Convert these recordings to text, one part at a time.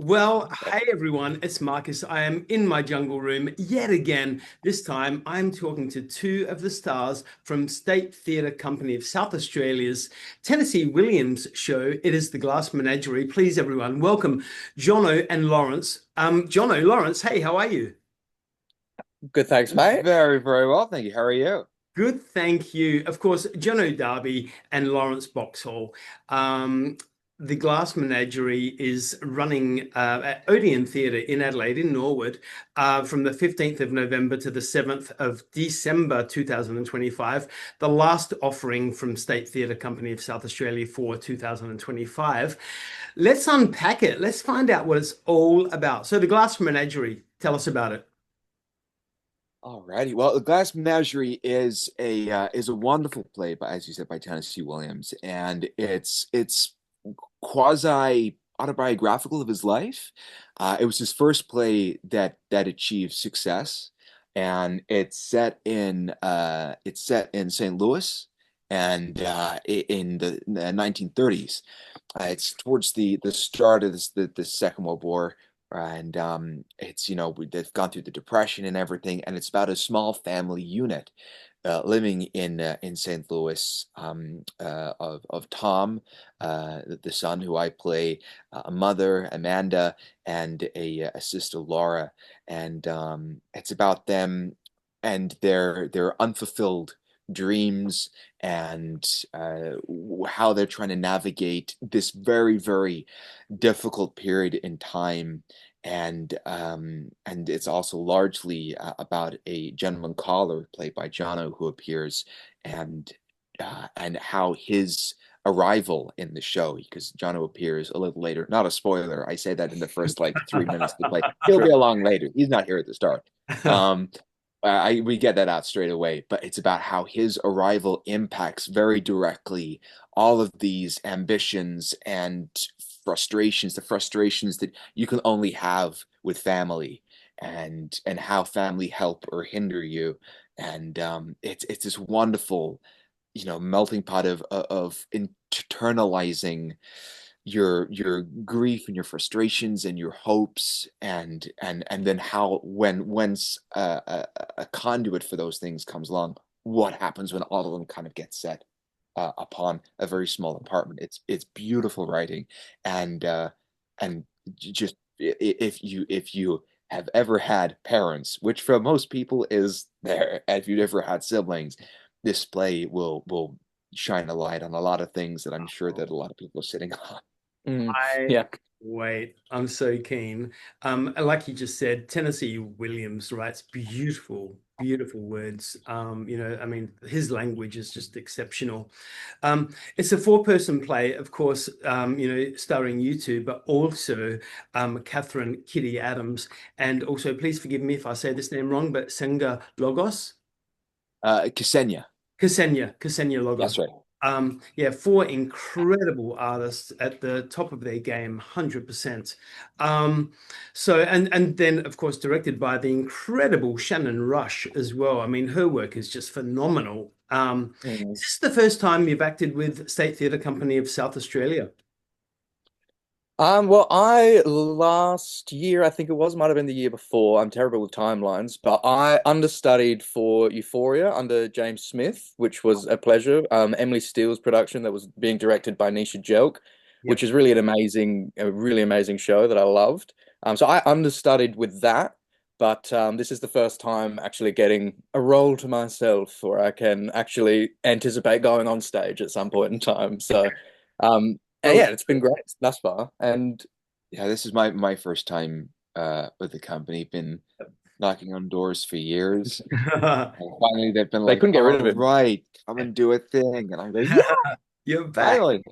Well, hey everyone, it's Marcus. I am in my jungle room yet again. This time I'm talking to two of the stars from State Theatre Company of South Australia's Tennessee Williams show. It is the Glass Menagerie. Please, everyone, welcome Jono and Laurence. Jono, Laurence, hey, how are you? Good, thanks, mate. Very, very well, thank you. How are you? Good, thank you. Of course, Jono Darby and Lawrence Boxhall. Um, the Glass Menagerie is running at Odeon Theatre in Adelaide, in Norwood, from the 15th of November to the 7th of December 2025, the last offering from State Theatre Company of South Australia for 2025. Let's unpack it. Let's find out what it's all about. So, the Glass Menagerie, tell us about it. Alrighty. Well, The Glass Menagerie is a wonderful play, by, as you said, by Tennessee Williams, and it's quasi autobiographical of his life. It was his first play that achieved success, and it's set in St. Louis, and in the 1930s. It's towards the start of the Second World War, and it's they've gone through the Depression and everything, and it's about a small family unit living in St. Louis, of Tom, the son who I play, a mother Amanda, and a sister Laura, and it's about them and their unfulfilled dreams, and how they're trying to navigate this very, very difficult period in time. And it's also largely about a gentleman caller played by Jono who appears, and how his arrival in the show, because Jono appears a little later. Not a spoiler. I say that in the first like 3 minutes of the play. He'll be along later. He's not here at the start. Um, we get that out straight away, but it's about how his arrival impacts very directly all of these ambitions and frustrations, the frustrations that you can only have with family, and how family help or hinder you. And it's this wonderful, melting pot of internalizing your grief and your frustrations and your hopes, and then how once a conduit for those things comes along, what happens when all of them kind of get set upon a very small apartment. It's beautiful writing, and just if you have ever had parents, which for most people is there, if you've ever had siblings, this play will shine a light on a lot of things that I'm sure that a lot of people are sitting on. Mm, I yeah, wait, I'm so keen. Like you just said, Tennessee Williams writes beautiful, beautiful words. I mean, his language is just exceptional. It's a four-person play, of course, starring you two, but also Catherine Kitty Adams, and also, please forgive me if I say this name wrong, but Senga Logos. Ksenia, Ksenia that's Logos. right. Yeah, four incredible artists at the top of their game, 100%. And then of course directed by the incredible Shannon Rush as well. I mean, her work is just phenomenal. Is mm. this the first time you've acted with State Theatre Company of South Australia? Well, I last year, I think it was, might have been the year before. I'm terrible with timelines, but I understudied for Euphoria under James Smith, which was a pleasure. Emily Steele's production that was being directed by Nisha Jelk, which Yep. is really a really amazing show that I loved. So I understudied with that, but this is the first time actually getting a role to myself where I can actually anticipate going on stage at some point in time. So. And Well, yeah, it's been great thus far. And Yeah, this is my first time with the company. Been knocking on doors for years. And finally, they've been they like, couldn't get "All rid of it. right, come and do a thing," and I go, "Yeah, you're back. finally."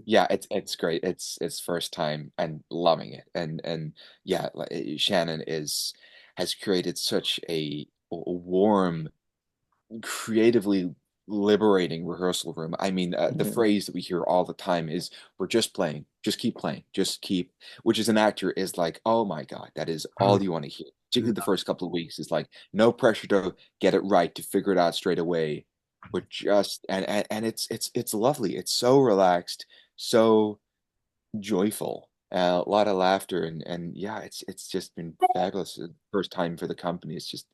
Yeah, it's great. It's first time and loving it, and yeah, like, Shannon is has created such a warm, creatively liberating rehearsal room. I mean, the Mhm. phrase that we hear all the time is, "We're just playing, just keep playing, just keep," which as an actor is like, oh my God, that is all you want to hear. Particularly the first couple of weeks is like no pressure to get it right, to figure it out straight away. But just and it's lovely. It's so relaxed, so joyful. a lot of laughter, and yeah, it's just been fabulous. First time for the company. It's just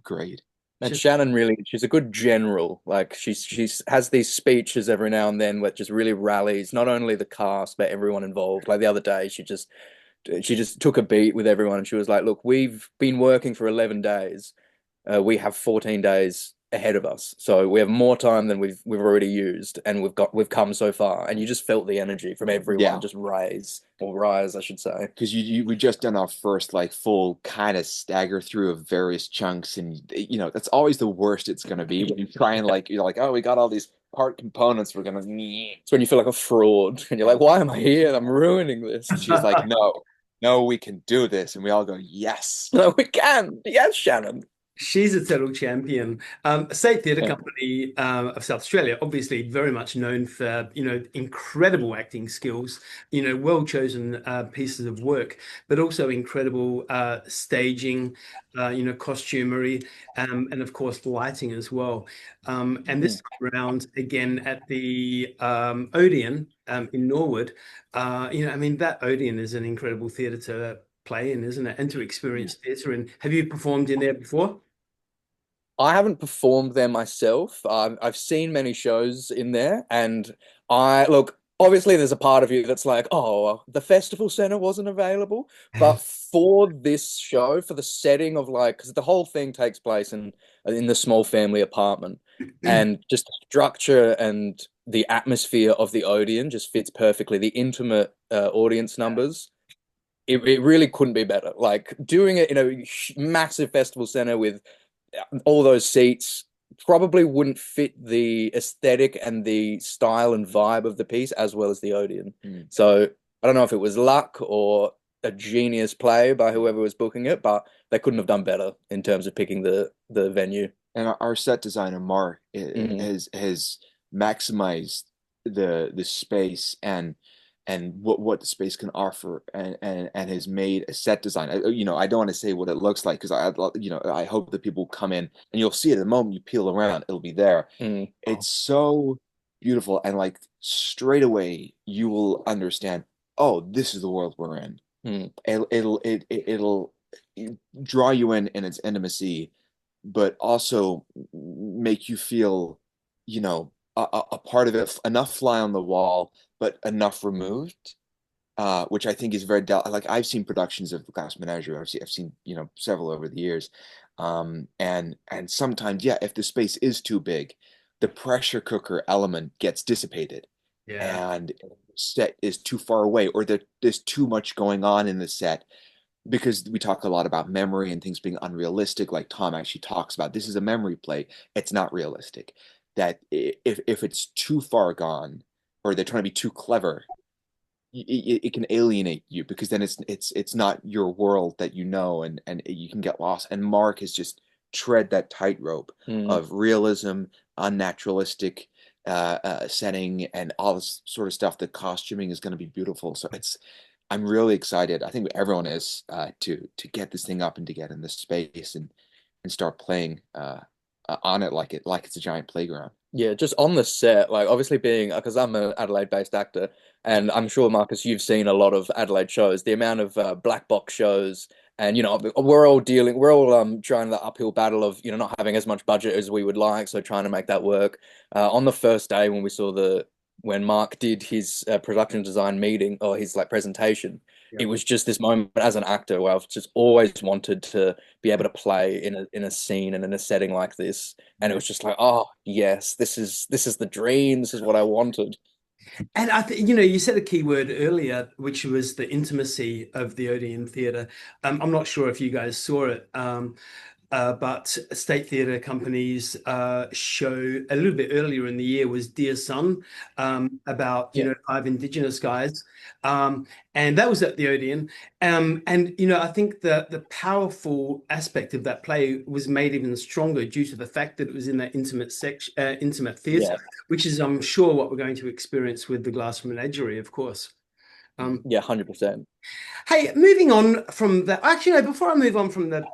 great. And Just Shannon really, she's a good general. Like she's has these speeches every now and then that just really rallies not only the cast but everyone involved. Like the other day, she just took a beat with everyone and she was like, "Look, we've been working for 11 days. We have 14 days ahead of us, so we have more time than we've already used, and we've come so far." And you just felt the energy from everyone Yeah. just rise, I should say. Because we just done our first like full kind of stagger through of various chunks, and that's always the worst it's gonna be when you try and like you're like, oh, we got all these part components, we're gonna It's when you feel like a fraud and you're like, "Why am I here? I'm ruining this." and she's like, no, we can do this, and we all go, yes. No, we can. Yes, Shannon. She's a total champion. State Theatre Yeah. Company of South Australia, obviously very much known for, incredible acting skills, well chosen pieces of work, but also incredible staging, costumery, and of course lighting as well. And Mm. this time around again at the Odeon in Norwood, I mean that Odeon is an incredible theatre to play in, isn't it? And to experience theatre in. Have you performed in there before? I haven't performed there myself. I've seen many shows in there, and I look. Obviously, there's a part of you that's like, "Oh, the festival center wasn't available." But for this show, for the setting of like, because the whole thing takes place in the small family apartment, and just the structure and the atmosphere of the Odeon just fits perfectly. The intimate audience numbers, it really couldn't be better. Like doing it in a massive festival center with all those seats probably wouldn't fit the aesthetic and the style and vibe of the piece as well as the Odeon. Mm. So I don't know if it was luck or a genius play by whoever was booking it, but they couldn't have done better in terms of picking the venue. And our set designer Mark Hmm. has maximized the space and what the space can offer, and has made a set design. I don't want to say what it looks like because I hope that people come in and you'll see it the moment you peel around, it'll be there. Mm. It's so beautiful, and like straight away you will understand, oh, this is the world we're in. Mm. It'll draw you in its intimacy, but also make you feel, a part of it, enough fly on the wall, but enough removed, which I think is very like I've seen productions of Glass Menagerie. I've seen several over the years, and sometimes, yeah, if the space is too big, the pressure cooker element gets dissipated, Yeah. and set is too far away, or there's too much going on in the set, because we talk a lot about memory and things being unrealistic. Like Tom actually talks about, this is a memory play, it's not realistic. That if it's too far gone, or they're trying to be too clever, it can alienate you, because then it's not your world that and you can get lost. And Mark has just tread that tightrope Mm. of realism, unnaturalistic setting, and all this sort of stuff. The costuming is going to be beautiful, so I'm really excited. I think everyone is, to get this thing up and to get in this space and start playing on it like it's a giant playground. Yeah, just on the set, like obviously being because I'm an Adelaide-based actor, and I'm sure Marcus, you've seen a lot of Adelaide shows. The amount of black box shows, and we're all trying the uphill battle of not having as much budget as we would like, so trying to make that work. On the first day when Mark did his production design meeting or his like presentation, it was just this moment as an actor where I've just always wanted to be able to play in a scene and in a setting like this, and it was just like, oh yes, this is the dream. This is what I wanted. And I think, you said a key word earlier, which was the intimacy of the Odeon Theatre. I'm not sure if you guys saw it, but State Theatre Company's show a little bit earlier in the year was Dear Son, about, Yeah, 5 Indigenous guys. And that was at the Odeon. And, I think the powerful aspect of that play was made even stronger due to the fact that it was in that intimate theatre, yeah, which is, I'm sure, what we're going to experience with the Glass Menagerie, of course. yeah, 100%. Hey, moving on from that, actually, no, before I move on from that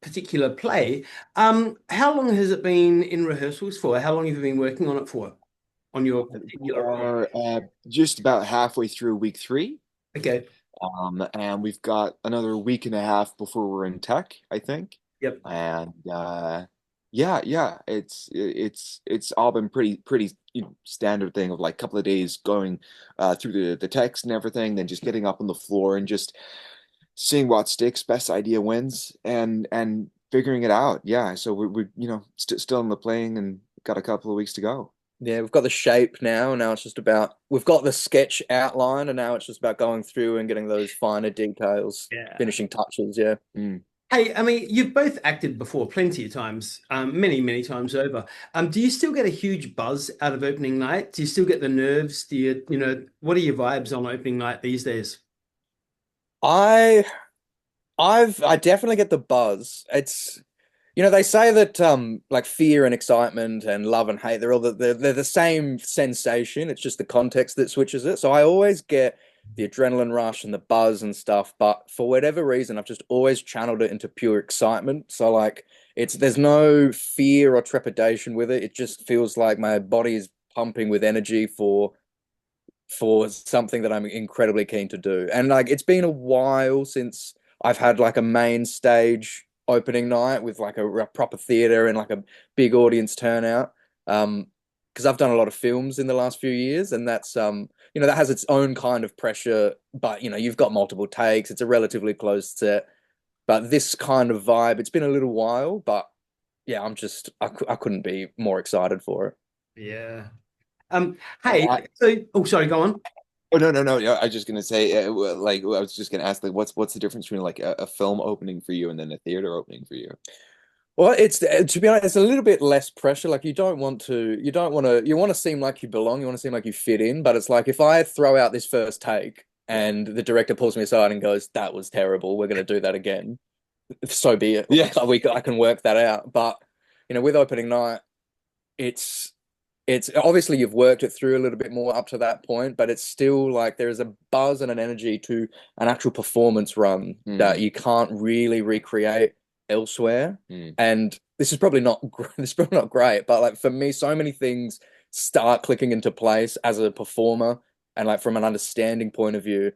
particular play, how long has it been in rehearsals for? How long have you been working on it for, on your We particular role? are just about halfway through week 3. Okay. And we've got another week and a half before we're in tech, I think. Yep. And yeah, it's all been pretty standard thing of like a couple of days going through the text and everything, then just getting up on the floor and just seeing what sticks, best idea wins, and figuring it out. Yeah, so we're still in the playing and got a couple of weeks to go. Yeah, we've got the shape now. Now it's just about we've got the sketch outline, and now it's just about going through and getting those finer details, Yeah. finishing touches. Yeah. Mm. Hey, I mean, you've both acted before plenty of times, many, many times over. Do you still get a huge buzz out of opening night? Do you still get the nerves? Do you, what are your vibes on opening night these days? I I definitely get the buzz. It's they say that like fear and excitement and love and hate, they're the same sensation. It's just the context that switches it. So I always get the adrenaline rush and the buzz and stuff, but for whatever reason, I've just always channeled it into pure excitement. So like there's no fear or trepidation with it. It just feels like my body is pumping with energy for something that I'm incredibly keen to do. And like it's been a while since I've had like a main stage opening night with like a proper theater and like a big audience turnout. Because I've done a lot of films in the last few years, and that's that has its own kind of pressure, but you've got multiple takes. It's a relatively closed set, but this kind of vibe, it's been a little while, but yeah, I couldn't be more excited for it. Yeah. Hey, oh, sorry, go on. Oh no. Yeah, I was just gonna say, like, I was just gonna ask, like, what's the difference between like a film opening for you and then a theater opening for you? Well, it's to be honest, it's a little bit less pressure. Like you want to seem like you belong, you want to seem like you fit in. But it's like if I throw out this first take Yeah. and the director pulls me aside and goes, "That was terrible. We're going to do that again." So be it. Yeah. I can work that out. But with opening night, it's it's obviously you've worked it through a little bit more up to that point, but it's still like there is a buzz and an energy to an actual performance run that Mm, you can't really recreate elsewhere. mm, And this is probably not great, but like for me, so many things start clicking into place as a performer and like from an understanding point of view.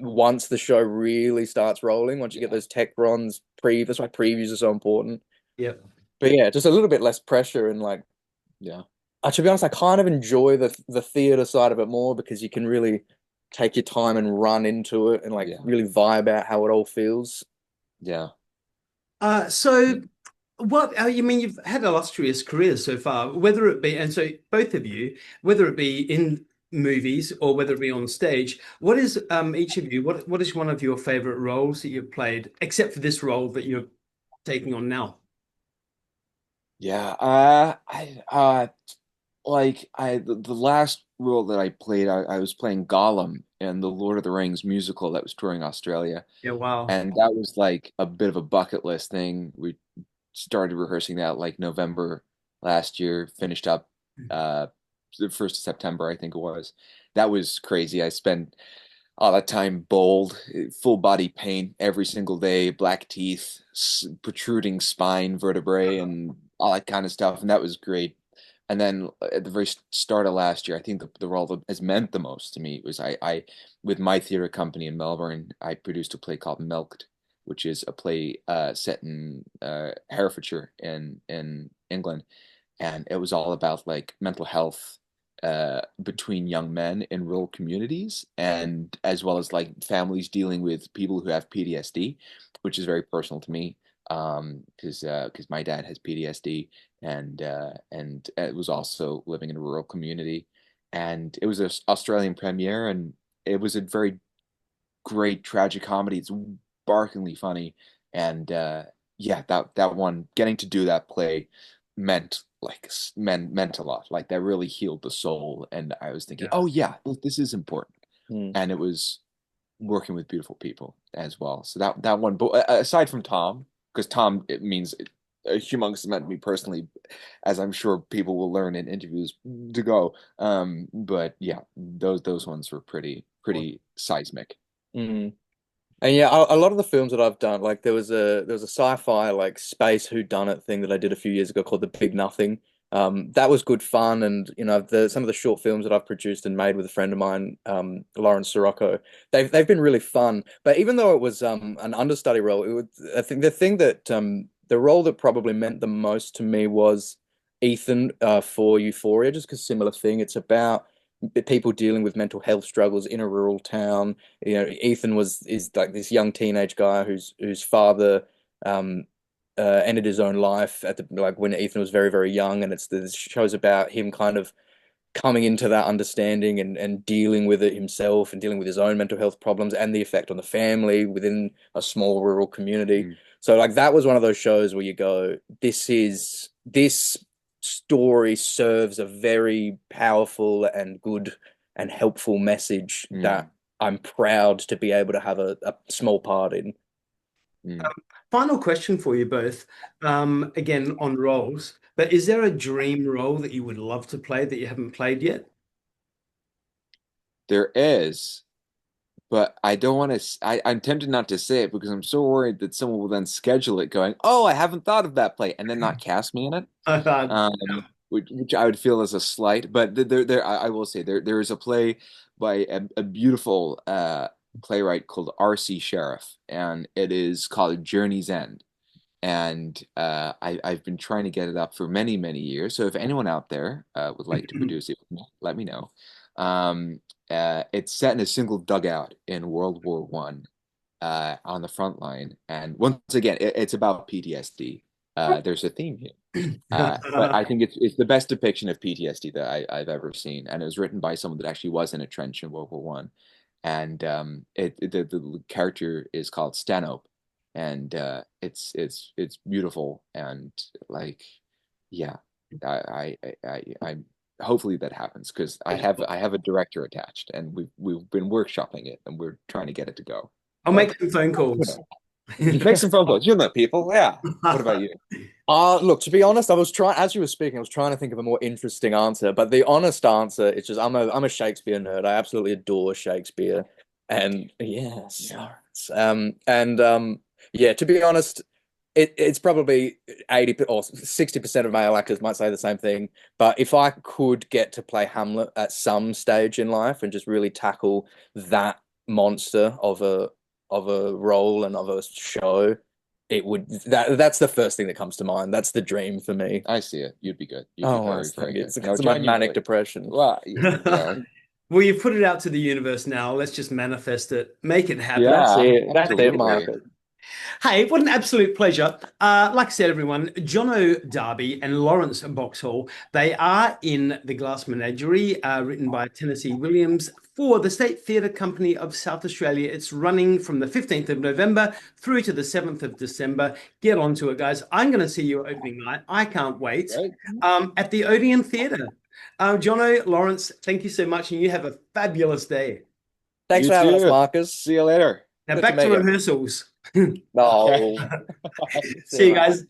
Once the show really starts rolling, once you get yeah. those tech runs, that's why previews are so important. Yep. But yeah, just a little bit less pressure and like Yeah. to be honest, I kind of enjoy the theater side of it more because you can really take your time and run into it and like Yeah. really vibe out how it all feels. Yeah. So what you mean you've had illustrious careers so far, whether it be, and so both of you, whether it be in movies or whether it be on stage, what is each of you, what is one of your favorite roles that you've played, except for this role that you're taking on now? Yeah. The last role that I played, I was playing Gollum in the Lord of the Rings musical that was touring Australia. Yeah, wow. And that was like a bit of a bucket list thing. We started rehearsing that like November last year, finished up the 1st of September, I think it was. That was crazy. I spent all that time bald, full body paint every single day, black teeth, protruding spine vertebrae, and all that kind of stuff. And that was great. And then at the very start of last year, I think the role that has meant the most to me was with my theater company in Melbourne, I produced a play called Milked, which is a play set in Herefordshire in England, and it was all about like mental health between young men in rural communities, and as well as like families dealing with people who have PTSD, which is very personal to me because my dad has PTSD and it was also living in a rural community, and it was an Australian premiere, and it was a very great tragic comedy. It's barkingly funny, and yeah, that one getting to do that play meant meant a lot. Like that really healed the soul, and I was thinking, Yeah. oh yeah, this is important, Mm. and it was working with beautiful people as well. So that one, but aside from Tom, because Tom it means a humongous amount to me personally, as I'm sure people will learn in interviews to go. But yeah, those ones were pretty seismic. Mm. And yeah, a lot of the films that I've done, like there was a sci-fi like space whodunit thing that I did a few years ago called The Big Nothing, That was good fun, and some of the short films that I've produced and made with a friend of mine, Lawrence Sirocco, they've been really fun. But even though it was an understudy role, I think the thing that the role that probably meant the most to me was Ethan for Euphoria, just because similar thing. It's about people dealing with mental health struggles in a rural town. Ethan is like this young teenage guy whose father um ended his own life at the like when Ethan was very, very young, and this show's about him kind of coming into that understanding and dealing with it himself and dealing with his own mental health problems and the effect on the family within a small rural community. Mm. So like that was one of those shows where you go, this story serves a very powerful and good and helpful message that I'm proud to be able to have a small part in. Final question for you both, again on roles, but is there a dream role that you would love to play that you haven't played yet? There is, but I don't want to. I'm tempted not to say it because I'm so worried that someone will then schedule it, going, "Oh, I haven't thought of that play," and then not cast me in it. Um, which I would feel as a slight. But I will say there is a play by a beautiful playwright called R.C. Sheriff, and it is called Journey's End. And I've been trying to get it up for many, many years. So if anyone out there would like to produce it with me, let me know. It's set in a single dugout in World War One, on the front line. And once again, it's about PTSD. There's a theme here. But I think it's the best depiction of PTSD that I've ever seen. And it was written by someone that actually was in a trench in World War One. And the character is called Stanhope, and it's beautiful, and like, yeah, I hopefully that happens because I have a director attached, and we've been workshopping it, and we're trying to get it to go. I'll make some phone calls. Make some phone calls. You know people, yeah. What about you? Look, to be honest, as you were speaking, I was trying to think of a more interesting answer, but the honest answer is just I'm a Shakespeare nerd. I absolutely adore Shakespeare. And yes, Laurence. Yeah, to be honest, it's probably 80 or 60% of male actors might say the same thing. But if I could get to play Hamlet at some stage in life and just really tackle that monster of a role and of a show, that's the first thing that comes to mind. That's the dream for me. I see it. You'd be good. You'd Oh, be that's very good. good. It's my manic depression. Well, yeah. Well, you've put it out to the universe now. Let's just manifest it, make it happen. Yeah, That's it, absolutely. Markus. Hey, what an absolute pleasure. Like I said, everyone, Jono Darby and Laurence Boxhall, they are in The Glass Menagerie, written by Tennessee Williams for the State Theatre Company of South Australia. It's running from the 15th of November through to the 7th of December. Get onto it, guys. I'm going to see you opening night. I can't wait. Right. At the Odeon Theatre. Jono, Laurence, thank you so much, and you have a fabulous day. Thanks You for having us, too. Markus. See you later. Now Good back to to meet you. rehearsals. No. See you guys.